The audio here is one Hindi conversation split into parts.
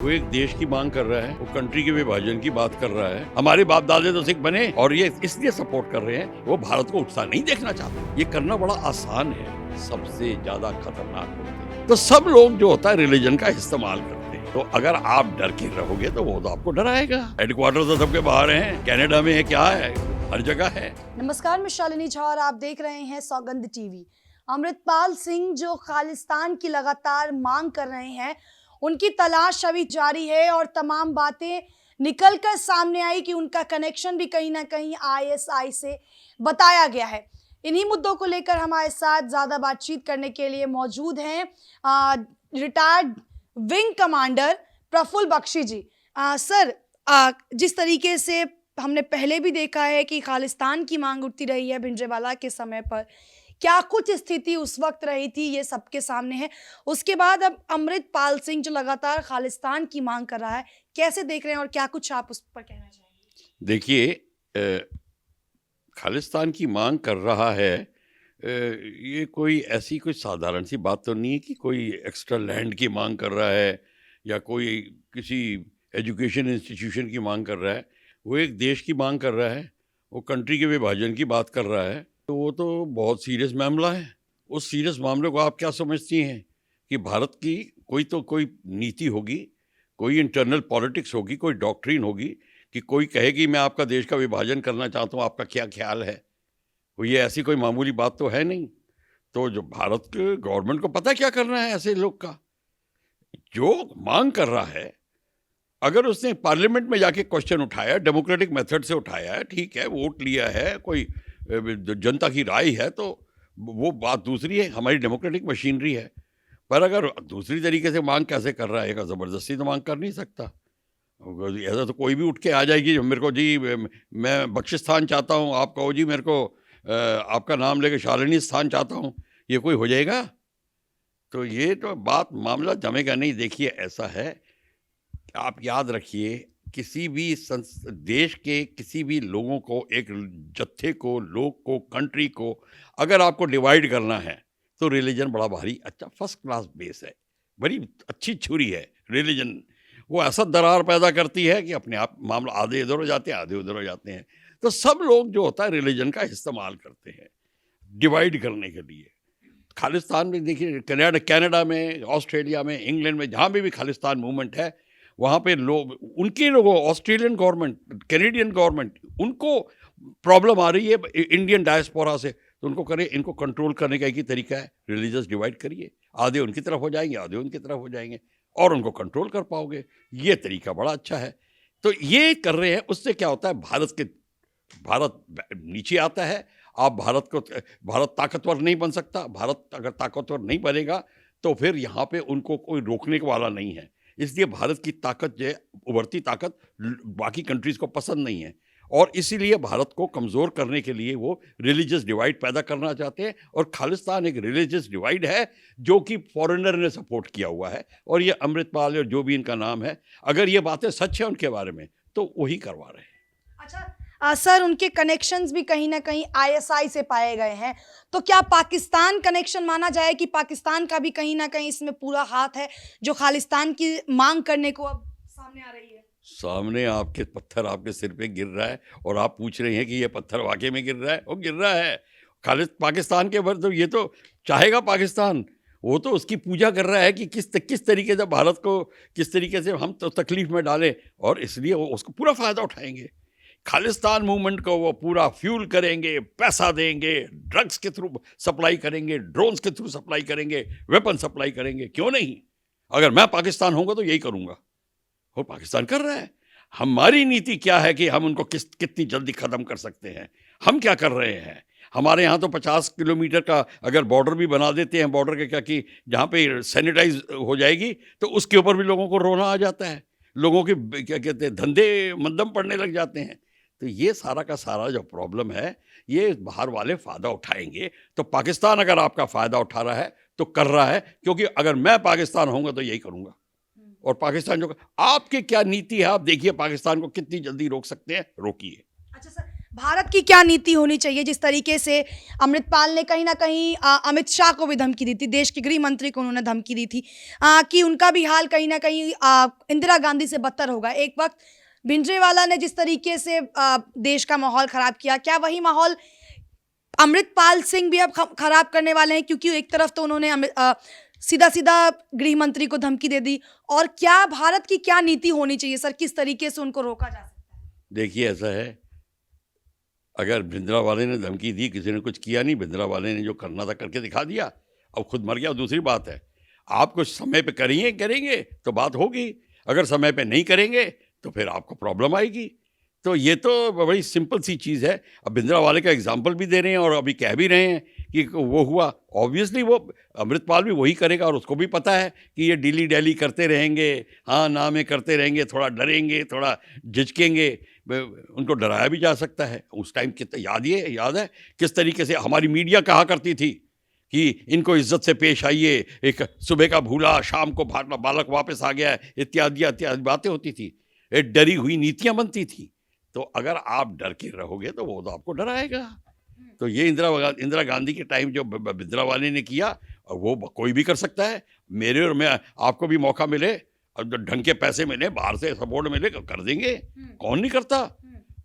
वो एक देश की मांग कर रहा है, वो कंट्री के विभाजन की बात कर रहा है। हमारे बाप दादे तो सिख बने और ये इसलिए सपोर्ट कर रहे हैं, वो भारत को उठता नहीं देखना चाहते। ये करना बड़ा आसान है, सबसे ज्यादा खतरनाक होता है। तो सब लोग जो होता है रिलीजन का इस्तेमाल करते हैं। तो अगर आप डर के रहोगे तो वो तो आपको डराएगा। हेडक्वार्टर तो सबके बाहर हैं, कनाडा में है, क्या है, हर जगह है। नमस्कार, मैं शालिनी झा और आप देख रहे हैं सौगंध टीवी। अमृतपाल सिंह जो खालिस्तान की लगातार मांग कर रहे हैं, उनकी तलाश अभी जारी है और तमाम बातें निकलकर सामने आई कि उनका कनेक्शन भी कहीं ना कहीं आईएसआई से बताया गया है। इन्हीं मुद्दों को लेकर हमारे साथ ज़्यादा बातचीत करने के लिए मौजूद हैं retired wing commander Praful Bakshi ji. Sir, जिस तरीके से हमने पहले भी देखा है कि खालिस्तान की मांग उठती रही है भिंडरावाला के समय पर, क्या कुछ स्थिति उस वक्त रही थी ये सबके सामने है। उसके बाद अब अमृतपाल सिंह जो लगातार खालिस्तान की मांग कर रहा है, कैसे देख रहे हैं और क्या कुछ आप उस पर कहना चाहेंगे? देखिए, खालिस्तान की मांग कर रहा है, ये कोई ऐसी कोई साधारण सी बात तो नहीं है कि कोई एक्स्ट्रा लैंड की मांग कर रहा है या कोई किसी एजुकेशन इंस्टीट्यूशन की मांग कर रहा है। वो एक देश की मांग कर रहा है, वो कंट्री के विभाजन की बात कर रहा है। तो वो तो बहुत सीरियस मामला है। उस सीरियस मामले को आप क्या समझती हैं कि भारत की कोई नीति होगी, कोई इंटरनल पॉलिटिक्स होगी, कोई डॉक्ट्रिन होगी कि कोई कहे कि मैं आपका देश का विभाजन करना चाहता हूँ, आपका क्या ख्याल है? वो ये ऐसी कोई मामूली बात तो है नहीं। तो जो भारत के गवर्नमेंट को पता क्या करना है ऐसे लोग का, जो मांग कर रहा है, अगर उसने पार्लियामेंट में जाके क्वेश्चन उठाया, डेमोक्रेटिक मेथड से उठाया है, ठीक है, वोट लिया है, कोई जनता की राय है, तो वो बात दूसरी है, हमारी डेमोक्रेटिक मशीनरी है। पर अगर दूसरी तरीके से मांग कैसे कर रहा है, ज़बरदस्ती तो मांग कर नहीं सकता। ऐसा तो कोई भी उठ के आ जाएगी, मेरे को जी मैं बख्शिस्तान चाहता हूँ, आप कहो जी मेरे को आपका नाम लेके शालिनी स्थान चाहता हूँ, ये कोई हो जाएगा? तो ये तो बात मामला जमेगा नहीं। देखिए, ऐसा है, आप याद रखिए, किसी भी देश के किसी भी लोगों को, एक जत्थे को, लोग को, कंट्री को अगर आपको डिवाइड करना है तो रिलीजन बड़ा भारी अच्छा फर्स्ट क्लास बेस है, बड़ी अच्छी छुरी है रिलीजन। वो ऐसा दरार पैदा करती है कि अपने आप मामला आधे इधर हो जाते हैं, आधे उधर हो जाते हैं। तो सब लोग जो होता है रिलीजन का इस्तेमाल करते हैं डिवाइड करने के लिए। खालिस्तान में देखिए, कनाडा में, ऑस्ट्रेलिया में, इंग्लैंड में, जहाँ भी खालिस्तान मूवमेंट है, वहाँ पे लोग, उनके लोगों, ऑस्ट्रेलियन गवर्नमेंट, कैनेडियन गवर्नमेंट, उनको प्रॉब्लम आ रही है इंडियन डायस्पोरा से। तो उनको करें, इनको कंट्रोल करने का एक ही तरीका है, रिलीजियस डिवाइड करिए, आधे उनकी तरफ हो जाएंगे, आधे उनकी तरफ हो जाएंगे, और उनको कंट्रोल कर पाओगे। ये तरीका बड़ा अच्छा है। तो ये कर रहे हैं, उससे क्या होता है, भारत नीचे आता है। आप भारत ताकतवर नहीं बन सकता। भारत अगर ताकतवर नहीं बनेगा तो फिर यहाँ पे उनको कोई रोकने वाला नहीं है। इसलिए भारत की ताकत जो है, उभरती ताकत, बाकी कंट्रीज को पसंद नहीं है, और इसीलिए भारत को कमज़ोर करने के लिए वो रिलीजियस डिवाइड पैदा करना चाहते हैं। और खालिस्तान एक रिलीजियस डिवाइड है जो कि फॉरेनर ने सपोर्ट किया हुआ है। और ये अमृतपाल और जो भी इनका नाम है, अगर ये बातें सच है उनके बारे में, तो वही करवा रहे हैं। अच्छा, सर, उनके कनेक्शंस भी कहीं ना कहीं आईएसआई से पाए गए हैं, तो क्या पाकिस्तान कनेक्शन माना जाए कि पाकिस्तान का भी कहीं ना कहीं इसमें पूरा हाथ है, जो खालिस्तान की मांग करने को अब सामने आ रही है? सामने आपके पत्थर आपके सिर पे गिर रहा है और आप पूछ रहे हैं कि ये पत्थर वाकई में गिर रहा है। वो गिर रहा है। खालिद पाकिस्तान के भर तो ये तो चाहेगा पाकिस्तान, वो तो उसकी पूजा कर रहा है कि किस तरीके से भारत को, किस तरीके से हम तो तकलीफ में डालें, और इसलिए वो उसको पूरा फ़ायदा उठाएंगे। खालिस्तान मूवमेंट को वो पूरा फ्यूल करेंगे, पैसा देंगे, ड्रग्स के थ्रू सप्लाई करेंगे, ड्रोन्स के थ्रू सप्लाई करेंगे, वेपन सप्लाई करेंगे। क्यों नहीं? अगर मैं पाकिस्तान होऊंगा तो यही करूंगा, और पाकिस्तान कर रहा है। हमारी नीति क्या है कि हम उनको कितनी जल्दी ख़त्म कर सकते हैं। हम क्या कर रहे हैं, हमारे यहाँ तो 50 किलोमीटर का अगर बॉर्डर भी बना देते हैं, बॉर्डर के क्या कि जहाँ पे सैनिटाइज हो जाएगी तो उसके ऊपर भी लोगों को रोना आ जाता है, लोगों के क्या कहते हैं, धंधे मंदम पड़ने लग जाते हैं। तो ये सारा का सारा जो प्रॉब्लम है, ये बाहर वाले फ़ायदा उठाएंगे। तो पाकिस्तान अगर आपका फ़ायदा उठा रहा है तो कर रहा है, क्योंकि अगर मैं पाकिस्तान होऊंगा तो यही करूँगा। और पाकिस्तान जो, आपकी क्या नीति है, आप देखिए पाकिस्तान को कितनी जल्दी रोक सकते हैं, रोकिए। अच्छा सर, भारत की क्या नीति होनी चाहिए? जिस तरीके से अमृतपाल ने कहीं न कहीं अमित शाह को भी धमकी दी थी, देश के गृह मंत्री को उन्होंने धमकी दी थी कि उनका भी हाल कहीं न कहीं इंदिरा गांधी से बदतर होगा। एक वक़्त भिंडरावाला ने जिस तरीके से देश का माहौल ख़राब किया, क्या वही माहौल अमृतपाल सिंह भी अब ख़राब करने वाले हैं? क्योंकि एक तरफ तो उन्होंने सीधा-सीधा गृह मंत्री को धमकी दे दी, और क्या भारत की क्या नीति होनी चाहिए सर? किस तरीके से उनको रोका जा सकता है? देखिए ऐसा है, अगर भिंडरावाले ने धमकी दी, किसी ने कुछ किया नहीं, भिंडरावाले ने जो करना था करके दिखा दिया, अब खुद मर गया, दूसरी बात है। आप कुछ समय पे करेंगे तो बात होगी, अगर समय पे नहीं करेंगे तो फिर आपको प्रॉब्लम आएगी। तो ये तो बड़ी सिंपल सी चीज़ है। अब भिंडरावाले का एग्जाम्पल भी दे रहे हैं और अभी कह भी रहे हैं कि वो हुआ, ऑब्वियसली वो अमृतपाल भी वही करेगा, और उसको भी पता है कि ये डीली डैली करते रहेंगे, हाँ ना में करते रहेंगे, थोड़ा डरेंगे, थोड़ा झिझकेंगे, उनको डराया भी जा सकता है। उस टाइम कितना याद है किस तरीके से हमारी मीडिया कहा करती थी कि इनको इज्जत से पेश आइए, एक सुबह का भूला शाम को बालक वापस आ गया, इत्यादि बातें होती थी, एक डरी हुई नीतियां बनती थी। तो अगर आप डर के रहोगे तो वो तो आपको डराएगा। तो ये इंदिरा गांधी के टाइम जो भिंडरावाले ने किया, वो कोई भी कर सकता है। मेरे और मैं आपको भी मौका मिले और ढंग के पैसे मिले, बाहर से सपोर्ट मिले, कर देंगे। कौन नहीं करता?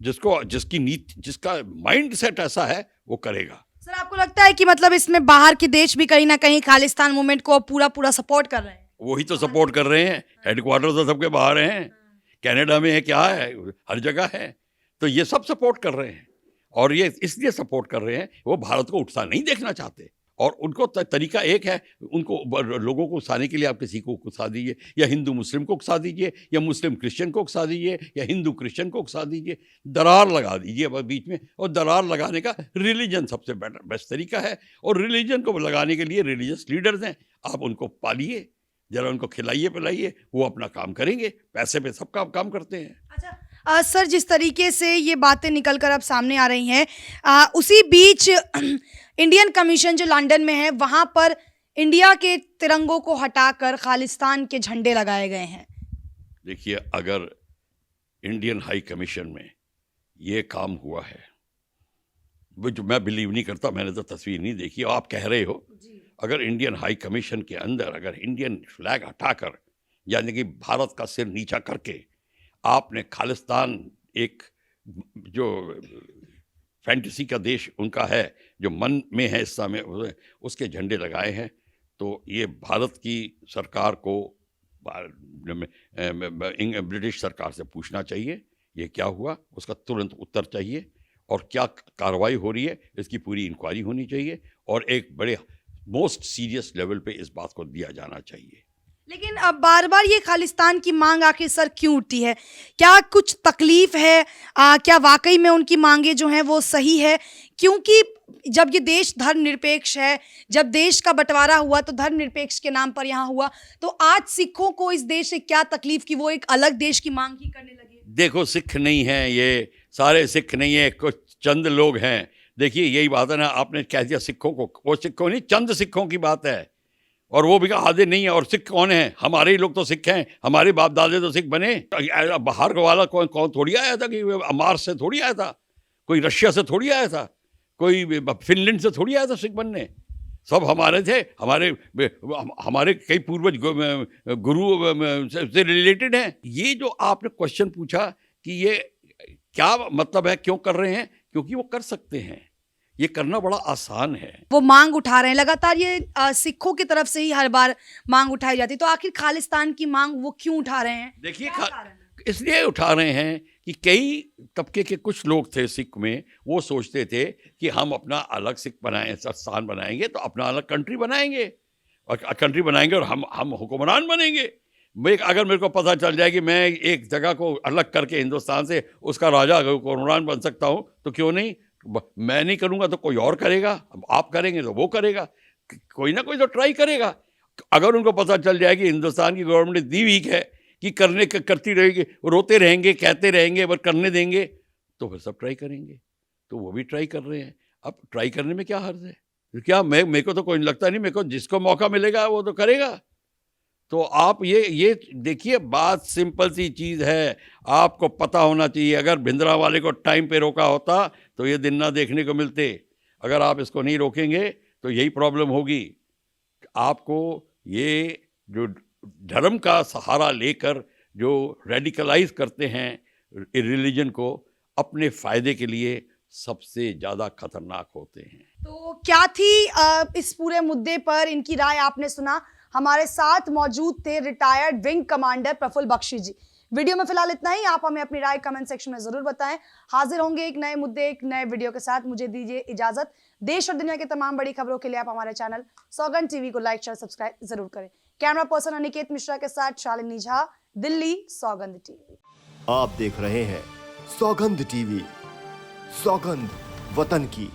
जिसका माइंड सेट ऐसा है वो करेगा। सर, आपको लगता है कि मतलब इसमें बाहर के देश भी कहीं ना कहीं खालिस्तान मूवमेंट को पूरा सपोर्ट कर रहे हैं? वही तो सपोर्ट कर रहे हैं, हेडक्वार्टर तो सबके बाहर हैं, कनाडा में है, क्या है, हर जगह है। तो ये सब सपोर्ट कर रहे हैं, और ये इसलिए सपोर्ट कर रहे हैं, वो भारत को उठता नहीं देखना चाहते। और उनको तरीका एक है, उनको लोगों को उकसाने के लिए आप किसी को उकसा दीजिए, या हिंदू मुस्लिम को उकसा दीजिए, या मुस्लिम क्रिश्चियन को उकसा दीजिए, या हिंदू क्रिश्चियन को उकसा दीजिए, दरार लगा दीजिए बीच में। और दरार लगाने का रिलीजन सबसे बेस्ट तरीका है, और रिलीजन को लगाने के लिए रिलीजियस लीडर्स हैं, आप उनको पालिए, जरा उनको खिलाइए पिलाइए, वो अपना काम करेंगे। पैसे पे सब काम करते हैं। अच्छा, सर, जिस तरीके से ये बातें निकल कर अब सामने आ रही हैं, उसी बीच इंडियन कमीशन जो लंदन में है, वहाँ पर इंडिया के तिरंगों को हटाकर खालिस्तान के झंडे लगाए गए हैं। देखिए, अगर इंडियन हाई कमीशन में ये काम हुआ है, वो जो मैं बिलीव नहीं करता, मैंने तो तस्वीर नहीं देखी, आप कह रहे हो। अगर इंडियन हाई कमीशन के अंदर अगर इंडियन फ्लैग हटाकर, यानी कि भारत का सिर नीचा करके, आपने खालिस्तान, एक जो फैंटेसी का देश उनका है, जो मन में है इस समय, उसके झंडे लगाए हैं, तो ये भारत की सरकार को, ब्रिटिश सरकार से पूछना चाहिए ये क्या हुआ, उसका तुरंत उत्तर चाहिए, और क्या कार्रवाई हो रही है इसकी पूरी इंक्वायरी होनी चाहिए, और एक बड़े मोस्ट सीरियस लेवल पे इस बात को दिया जाना चाहिए। लेकिन अब बार बार ये खालिस्तान की मांग आखिर सर क्यों उठती है? क्या कुछ तकलीफ है? क्या वाकई में उनकी मांगे जो हैं वो सही है? क्योंकि जब ये देश धर्मनिरपेक्ष है, जब देश का बंटवारा हुआ तो धर्मनिरपेक्ष के नाम पर यहाँ हुआ, तो आज सिखों को इस देश से क्या तकलीफ कि वो एक अलग देश की मांग ही करने लगे? देखो, सिख नहीं हैं ये, सारे सिख नहीं है, कुछ चंद लोग हैं। देखिए, यही बात है ना, आपने कह दिया सिखों को, वो सिखों नहीं, चंद सिखों की बात है, और वो भी आधे नहीं है। और सिख कौन है? हमारे ही लोग तो सिख हैं, हमारे बाप दादे तो सिख बने। बाहर का वाला कौन थोड़ी आया था, कि मार्स से थोड़ी आया था, कोई रशिया से थोड़ी आया था, कोई फिनलैंड से थोड़ी आया था सिख बनने। सब हमारे थे, हमारे कई पूर्वज गुरु से रिलेटेड हैं। ये जो आपने क्वेश्चन पूछा कि ये क्या मतलब है, क्यों कर रहे हैं, क्योंकि वो कर सकते हैं, ये करना बड़ा आसान है। वो मांग उठा रहे हैं लगातार, ये सिखों की तरफ से ही हर बार मांग उठाई जाती है, तो आखिर खालिस्तान की मांग वो क्यों उठा रहे हैं? देखिए, इसलिए उठा रहे हैं कि कई तबके के कुछ लोग थे सिख में, वो सोचते थे कि हम अपना अलग सिख बनाएं, स्थान बनाएंगे तो अपना अलग कंट्री बनाएंगे, और हम हुक्मरान बनेंगे। अगर मेरे को पता चल जाए कि मैं एक जगह को अलग करके हिंदुस्तान से उसका राजा हुक्मरान बन सकता हूँ, तो क्यों नहीं? मैं नहीं करूँगा तो कोई और करेगा, आप करेंगे तो वो करेगा, कोई ना कोई तो ट्राई करेगा। अगर उनको पता चल जाए कि हिंदुस्तान की गवर्नमेंट इतनी वीक है कि करती रहेगी, रोते रहेंगे, कहते रहेंगे, पर करने देंगे, तो फिर सब ट्राई करेंगे। तो वो भी ट्राई कर रहे हैं। अब ट्राई करने में क्या हर्ज है? क्या मेरे को तो कोई लगता नहीं, मेरे को जिसको मौका मिलेगा वो तो करेगा। तो आप ये देखिए, बात सिंपल सी चीज़ है, आपको पता होना चाहिए। अगर भिंडरावाले को टाइम पे रोका होता तो ये दिन ना देखने को मिलते। अगर आप इसको नहीं रोकेंगे तो यही प्रॉब्लम होगी। आपको ये जो धर्म का सहारा लेकर जो रेडिकलाइज करते हैं रिलीजन को अपने फायदे के लिए, सबसे ज़्यादा खतरनाक होते हैं। तो क्या थी इस पूरे मुद्दे पर इनकी राय आपने सुना। हमारे साथ मौजूद थे retired wing commander Praful Bakshi ji. Video में फिलहाल इतना ही। आप हमें अपनी राय कमेंट सेक्शन में जरूर बताएं। हाजिर होंगे एक नए मुद्दे, एक नए वीडियो के साथ। मुझे दीजिए इजाजत। देश और दुनिया की तमाम बड़ी खबरों के लिए आप हमारे चैनल सौगंध टीवी को लाइक शेयर सब्सक्राइब जरूर करें। कैमरा पर्सन अनिकेत मिश्रा के साथ शालिनी झा, दिल्ली, सौगंध टीवी। आप देख रहे हैं सौगंध टीवी। सौगंध वतन की।